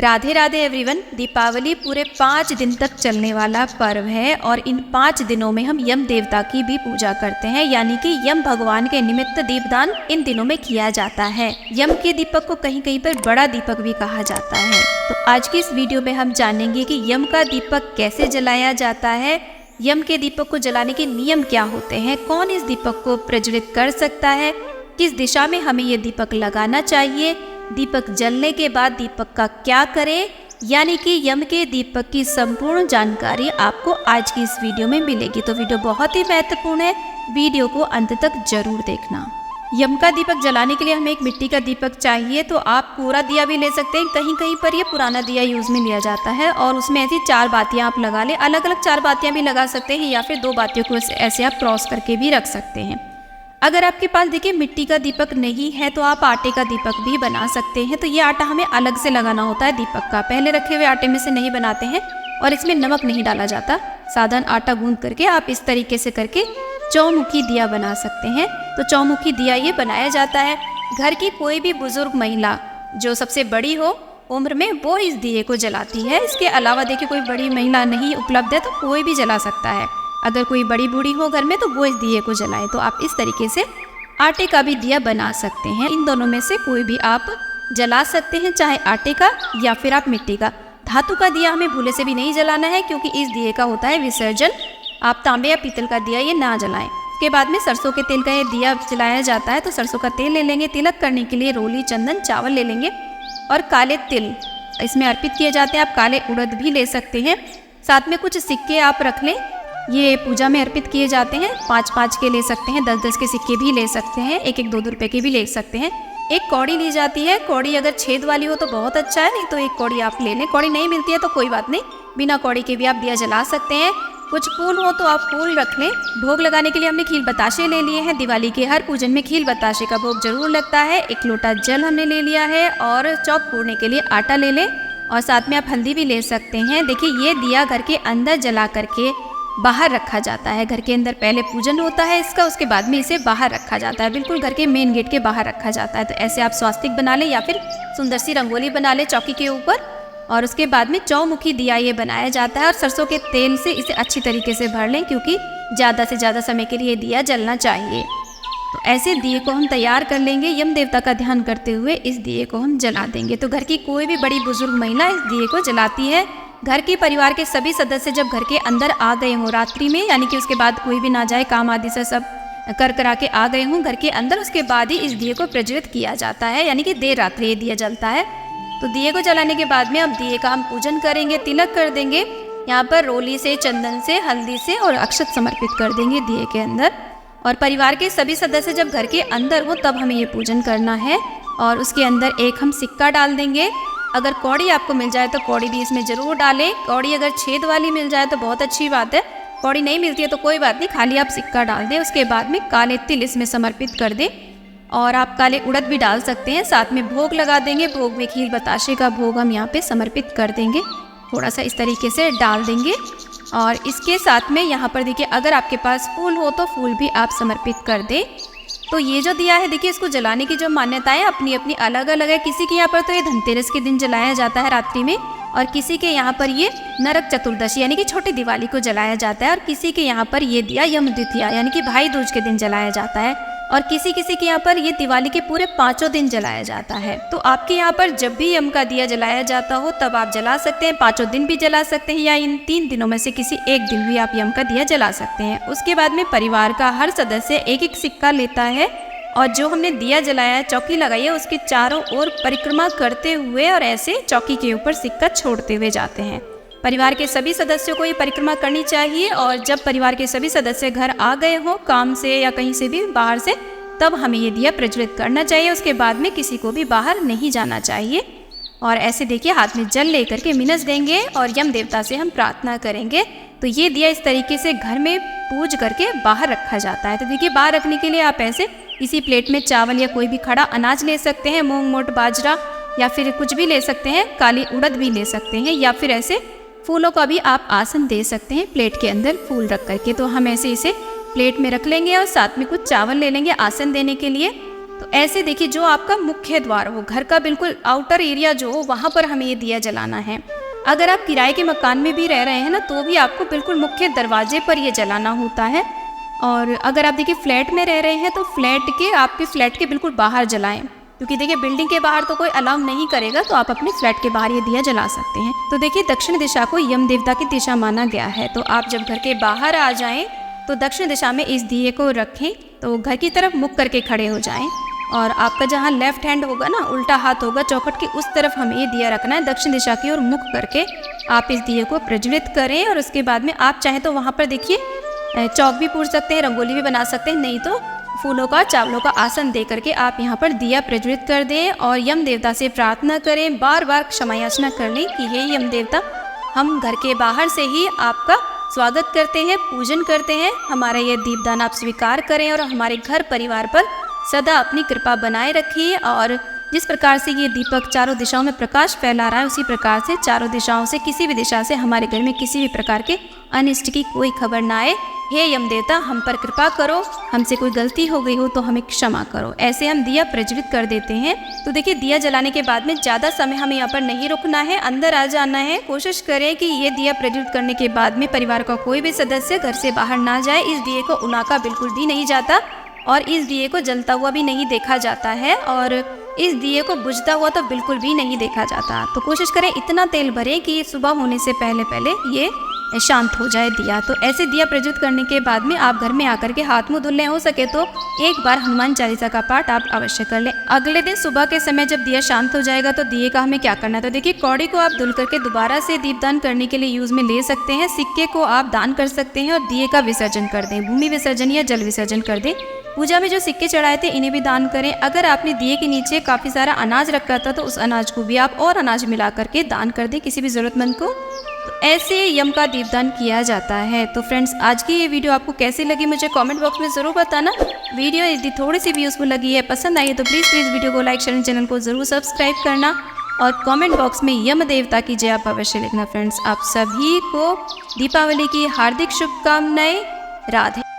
Radhe Radhe everyone. Deepawali पूरे 5 दिन तक चलने वाला पर्व है और इन 5 दिनों में हम यम देवता की भी पूजा करते हैं, यानी कि यम भगवान के निमित्त दीपदान इन दिनों में किया जाता है। यम के दीपक को कहीं कहीं पर बड़ा दीपक भी कहा जाता है। तो आज की इस वीडियो में हम जानेंगे कि यम का दीपक कैसे जलाया जाता है, यम के दीपक को जलाने के नियम क्या होते हैं, कौन इस दीपक को प्रज्वलित कर सकता है, किस दिशा में हमें ये दीपक लगाना चाहिए, दीपक जलने के बाद दीपक का क्या करें, यानी कि यम के दीपक की संपूर्ण जानकारी आपको आज की इस वीडियो में मिलेगी। तो वीडियो बहुत ही महत्वपूर्ण है, वीडियो को अंत तक जरूर देखना। यम का दीपक जलाने के लिए हमें एक मिट्टी का दीपक चाहिए, तो आप पूरा दिया भी ले सकते हैं। कहीं कहीं पर ये पुराना दिया यूज़ में लिया जाता है और उसमें ऐसी 4 बातियाँ आप लगा लें। अलग अलग 4 बातियाँ भी लगा सकते हैं या फिर 2 बातियों को ऐसे आप क्रॉस करके भी रख सकते हैं। अगर आपके पास देखिए मिट्टी का दीपक नहीं है तो आप आटे का दीपक भी बना सकते हैं। तो ये आटा हमें अलग से लगाना होता है दीपक का, पहले रखे हुए आटे में से नहीं बनाते हैं और इसमें नमक नहीं डाला जाता। साधारण आटा गूंद करके आप इस तरीके से करके चौमुखी दिया बना सकते हैं। तो चौमुखी दिया ये बनाया जाता है। घर की कोई भी बुजुर्ग महिला जो सबसे बड़ी हो उम्र में वो इस दिए को जलाती है। इसके अलावा देखिए कोई बड़ी महिला नहीं उपलब्ध है तो कोई भी जला सकता है। अगर कोई बड़ी बूढ़ी हो घर में तो वो इस दिए को जलाए। तो आप इस तरीके से आटे का भी दिया बना सकते हैं। इन दोनों में से कोई भी आप जला सकते हैं, चाहे आटे का या फिर आप मिट्टी का। धातु का दिया हमें भूले से भी नहीं जलाना है क्योंकि इस दिए का होता है विसर्जन। आप तांबे या पीतल का दिया ये ना जलाएं। उसके बाद में सरसों के तेल का ये दिया जलाया जाता है। तो सरसों का तेल ले लेंगे, तिलक करने के लिए रोली, चंदन, चावल ले लेंगे और काले तिल इसमें अर्पित किए जाते हैं। आप काले उड़द भी ले सकते हैं। साथ में कुछ सिक्के आप रख लें, ये पूजा में अर्पित किए जाते हैं। 5-5 के ले सकते हैं, 10-10 के सिक्के भी ले सकते हैं, 1-1, 2-2 रुपए के भी ले सकते हैं। एक कौड़ी ली जाती है, कौड़ी अगर छेद वाली हो तो बहुत अच्छा है, नहीं तो एक कौड़ी आप ले लें। कौड़ी नहीं मिलती है तो कोई बात नहीं, बिना कौड़ी के भी आप दिया जला सकते हैं। कुछ फूल हो तो आप फूल रख लें। भोग लगाने के लिए हमने खील बताशे ले लिए हैं। दिवाली के हर पूजन में खील बताशे का भोग जरूर लगता है। 1 लोटा जल हमने ले लिया है और चौक पूरने के लिए आटा ले लें और साथ में आप हल्दी भी ले सकते हैं। देखिए ये दिया घर के अंदर जला करके बाहर रखा जाता है। घर के अंदर पहले पूजन होता है इसका, उसके बाद में इसे बाहर रखा जाता है, बिल्कुल घर के मेन गेट के बाहर रखा जाता है। तो ऐसे आप स्वास्तिक बना लें या फिर सुंदर सी रंगोली बना लें चौकी के ऊपर। और उसके बाद में चौमुखी दिया ये बनाया जाता है और सरसों के तेल से इसे अच्छी तरीके से भर लें क्योंकि ज़्यादा से ज़्यादा समय के लिए दिया जलना चाहिए। तो ऐसे दिए को हम तैयार कर लेंगे। यम देवता का ध्यान करते हुए इस दिए को हम जला देंगे। तो घर की कोई भी बड़ी बुजुर्ग महिला इस दिए को जलाती है। घर के परिवार के सभी सदस्य जब घर के अंदर आ गए हों रात्रि में, यानी कि उसके बाद कोई भी ना जाए, काम आदि से सब कर करा के आ गए हों घर के अंदर, उसके बाद ही इस दिए को प्रज्वलित किया जाता है, यानी कि देर रात्रि ये दिया जलता है। तो दिए को जलाने के बाद में अब दिए का हम पूजन करेंगे, तिलक कर देंगे। यहाँ पर रोली से, चंदन से, हल्दी से और अक्षत समर्पित कर देंगे दिए के अंदर। और परिवार के सभी सदस्य जब घर के अंदर हो तब हमें ये पूजन करना है। और उसके अंदर एक हम सिक्का डाल देंगे। अगर कौड़ी आपको मिल जाए तो कौड़ी भी इसमें ज़रूर डालें। कौड़ी अगर छेद वाली मिल जाए तो बहुत अच्छी बात है, कौड़ी नहीं मिलती है तो कोई बात नहीं, खाली आप सिक्का डाल दें। उसके बाद में काले तिल इसमें समर्पित कर दें और आप काले उड़द भी डाल सकते हैं। साथ में भोग लगा देंगे। भोग में खील बताशे का भोग हम यहाँ पे समर्पित कर देंगे, थोड़ा सा इस तरीके से डाल देंगे। और इसके साथ में यहाँ पर देखिए अगर आपके पास फूल हो तो फूल भी आप समर्पित कर दें। तो ये जो दिया है देखिए इसको जलाने की जो मान्यताएं अपनी अपनी अलग अलग है। किसी के यहाँ पर तो ये धनतेरस के दिन जलाया जाता है रात्रि में, और किसी के यहाँ पर ये नरक चतुर्दशी यानी कि छोटी दिवाली को जलाया जाता है, और किसी के यहाँ पर ये दिया यम द्वितीया यानी कि भाई दूज के दिन जलाया जाता है, और किसी किसी के यहाँ पर ये दिवाली के पूरे 5 दिन जलाया जाता है। तो आपके यहाँ पर जब भी यम का दिया जलाया जाता हो तब आप जला सकते हैं। 5 दिन भी जला सकते हैं या इन 3 दिनों में से किसी एक दिन भी आप यम का दिया जला सकते हैं। उसके बाद में परिवार का हर सदस्य 1-1 सिक्का लेता है और जो हमने दिया जलाया है, चौकी लगाई है, उसके चारों ओर परिक्रमा करते हुए और ऐसे चौकी के ऊपर सिक्का छोड़ते हुए जाते हैं। परिवार के सभी सदस्यों को ये परिक्रमा करनी चाहिए। और जब परिवार के सभी सदस्य घर आ गए हों काम से या कहीं से भी बाहर से, तब हमें ये दिया प्रज्वलित करना चाहिए। उसके बाद में किसी को भी बाहर नहीं जाना चाहिए। और ऐसे देखिए हाथ में जल लेकर के मिनस देंगे और यम देवता से हम प्रार्थना करेंगे। तो ये दिया इस तरीके से घर में पूज करके बाहर रखा जाता है। तो देखिए बाहर रखने के लिए आप ऐसे इसी प्लेट में चावल या कोई भी खड़ा अनाज ले सकते हैं, मूंग, मोट, बाजरा या फिर कुछ भी ले सकते हैं, काली उड़द भी ले सकते हैं, या फिर ऐसे फूलों का भी आप आसन दे सकते हैं प्लेट के अंदर फूल रख करके। तो हम ऐसे इसे प्लेट में रख लेंगे और साथ में कुछ चावल ले लेंगे आसन देने के लिए। तो ऐसे देखिए, जो आपका मुख्य द्वार हो, घर का बिल्कुल आउटर एरिया जो हो, वहाँ पर हमें ये दिया जलाना है। अगर आप किराए के मकान में भी रह रहे हैं ना, तो भी आपको बिल्कुल मुख्य दरवाजे पर ये जलाना होता है। और अगर आप देखिए फ्लैट में रह रहे हैं तो आपके फ्लैट के बिल्कुल बाहर जलाएं, क्योंकि देखिए बिल्डिंग के बाहर तो कोई अलाउ नहीं करेगा, तो आप अपने फ्लैट के बाहर ये दिया जला सकते हैं। तो देखिए दक्षिण दिशा को यम देवता की दिशा माना गया है, तो आप जब घर के बाहर आ जाएं तो दक्षिण दिशा में इस दिए को रखें, तो घर की तरफ मुख करके खड़े हो जाएं, और आपका जहाँ लेफ्ट हैंड होगा ना, उल्टा हाथ होगा चौखट के उस तरफ हमें ये दिया रखना है, दक्षिण दिशा की ओर मुख करके आप इस दिए को प्रज्वलित करें। और उसके बाद में आप चाहें तो वहाँ पर देखिए चौक भी पूछ सकते हैं, रंगोली भी बना सकते हैं, नहीं तो फूलों का चावलों का आसन दे करके आप यहाँ पर दिया प्रज्वलित कर दें और यम देवता से प्रार्थना करें, बार बार क्षमा याचना कर लें कि हे यम देवता, हम घर के बाहर से ही आपका स्वागत करते हैं, पूजन करते हैं, हमारा ये दीपदान आप स्वीकार करें और हमारे घर परिवार पर सदा अपनी कृपा बनाए रखिए। और जिस प्रकार से ये दीपक चारों दिशाओं में प्रकाश फैला रहा है, उसी प्रकार से चारों दिशाओं से किसी भी दिशा से हमारे घर में किसी भी प्रकार के अनिष्ट की कोई खबर ना आए। हे यम देवता, हम पर कृपा करो, हमसे कोई गलती हो गई हो तो हमें क्षमा करो। ऐसे हम दिया प्रज्वलित कर देते हैं। तो देखिए दिया जलाने के बाद में ज़्यादा समय हमें यहाँ पर नहीं रुकना है, अंदर आ जाना है। कोशिश करें कि ये दिया प्रज्वलित करने के बाद में परिवार का कोई भी सदस्य घर से बाहर ना जाए। इस दिए को उलाका बिल्कुल भी नहीं जाता और इस दिए को जलता हुआ भी नहीं देखा जाता है, और इस दिए को बुझता हुआ तो बिल्कुल भी नहीं देखा जाता। तो कोशिश करें इतना तेल भरें कि सुबह होने से पहले पहले ये शांत हो जाए दिया। तो ऐसे दिया प्रज्वलित करने के बाद में आप घर में आकर के हाथ मुंह धुल लें, हो सके तो एक बार हनुमान चालीसा का पाठ आप अवश्य कर लें। अगले दिन सुबह के समय जब दिया शांत हो जाएगा तो दिए का हमें क्या करना है, तो देखिए कौड़ी को आप धुल करके दोबारा से दीपदान करने के लिए यूज में ले सकते हैं, सिक्के को आप दान कर सकते हैं और दिए का विसर्जन कर दें, भूमि विसर्जन या जल विसर्जन कर दें। पूजा में जो सिक्के चढ़ाए थे इन्हें भी दान करें। अगर आपने दिए के नीचे काफ़ी सारा अनाज रखा था तो उस अनाज को भी आप और अनाज मिला करके दान कर दें किसी भी ज़रूरतमंद को। तो ऐसे यम का दीपदान किया जाता है। तो फ्रेंड्स, आज की ये वीडियो आपको कैसी लगी मुझे कमेंट बॉक्स में ज़रूर बताना। वीडियो यदि थोड़ी सी भी यूज़फुल लगी है, पसंद आई है, तो प्लीज़ वीडियो को लाइक शेयर, चैनल को ज़रूर सब्सक्राइब करना और कमेंट बॉक्स में यम देवता की जय आप अवश्य लिखना। फ्रेंड्स, आप सभी को दीपावली की हार्दिक शुभकामनाएं। राधे।